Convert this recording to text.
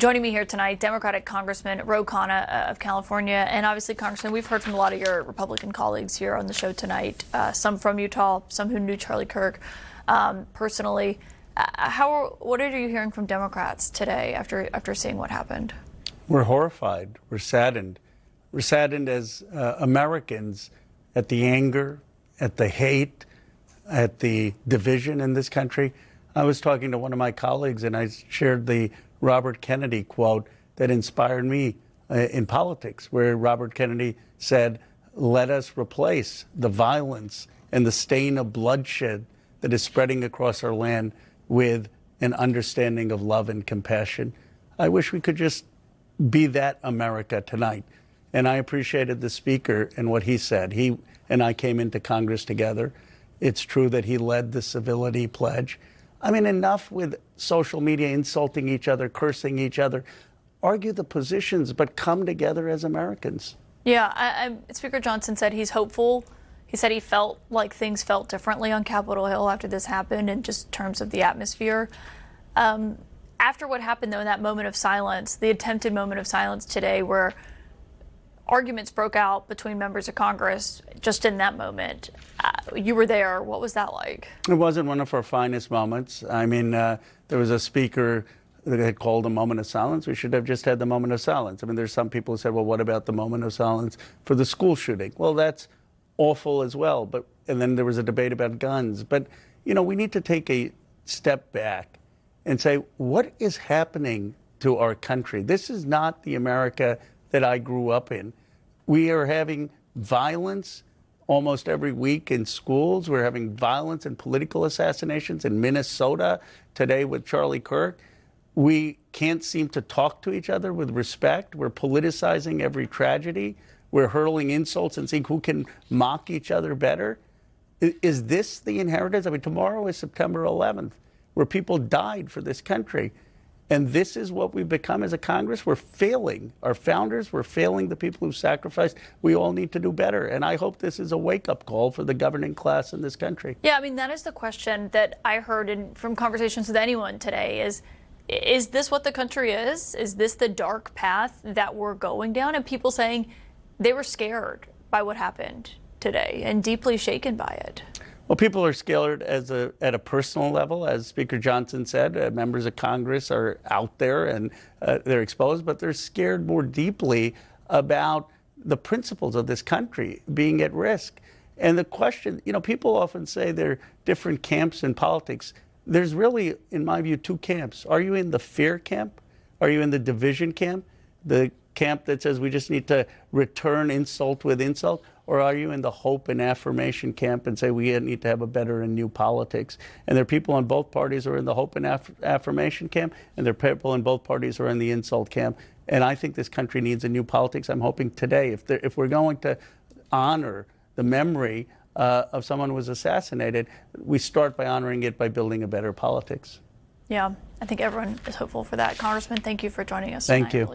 Joining me here tonight, Democratic Congressman Khanna of California. And obviously, Congressman, we've heard from a lot of your Republican colleagues here on the show tonight, some from Utah, some who knew Charlie Kirk personally. What are you hearing from Democrats today after seeing what happened? We're horrified. We're saddened. We're saddened as Americans at the anger, at the hate, at the division in this country. I was talking to one of my colleagues and I shared the Robert Kennedy quote that inspired me in politics, where Robert Kennedy said, "Let us replace the violence and the stain of bloodshed that is spreading across our land with an understanding of love and compassion." I wish we could just be that America tonight. And I appreciated the speaker and what he said. He and I came into Congress together. It's true that he led the civility pledge. I mean, enough with social media insulting each other, cursing each other. Argue the positions, but come together as Americans. Yeah, Speaker Johnson said he's hopeful. He said he felt like things felt differently on Capitol Hill after this happened in just terms of the atmosphere. After what happened, though, in that moment of silence, the attempted moment of silence today where arguments broke out between members of Congress just in that moment. You were there. What was that like? It wasn't one of our finest moments. I mean, there was a speaker that had called a moment of silence. We should have just had the moment of silence. I mean, there's some people who said, well, what about the moment of silence for the school shooting? Well, that's awful as well. And then there was a debate about guns. But, you know, we need to take a step back and say, what is happening to our country? This is not the America that I grew up in. We are having violence almost every week in schools. We're having violence and political assassinations in Minnesota today with Charlie Kirk. We can't seem to talk to each other with respect. We're politicizing every tragedy. We're hurling insults and seeing who can mock each other better. Is this the inheritance? I mean, tomorrow is September 11th, where people died for this country. And this is what we've become as a Congress. We're failing our founders. We're failing the people who sacrificed. We all need to do better. And I hope this is a wake-up call for the governing class in this country. Yeah, I mean, that is the question that I heard from conversations with anyone today is this what the country is? Is this the dark path that we're going down? And people saying they were scared by what happened today and deeply shaken by it. Well, people are scared at a personal level, as Speaker Johnson said. Members of Congress are out there and they're exposed, but they're scared more deeply about the principles of this country being at risk. And the question, you know, people often say there are different camps in politics. There's really, in my view, two camps. Are you in the fear camp? Are you in the division camp? The camp that says we just need to return insult with insult? Or are you in the hope and affirmation camp and say we need to have a better and new politics? And there are people in both parties who are in the hope and affirmation camp, and there are people in both parties who are in the insult camp. And I think this country needs a new politics. I'm hoping today, if we're going to honor the memory of someone who was assassinated, we start by honoring it by building a better politics. Yeah, I think everyone is hopeful for that. Congressman, thank you for joining us tonight. Thank you.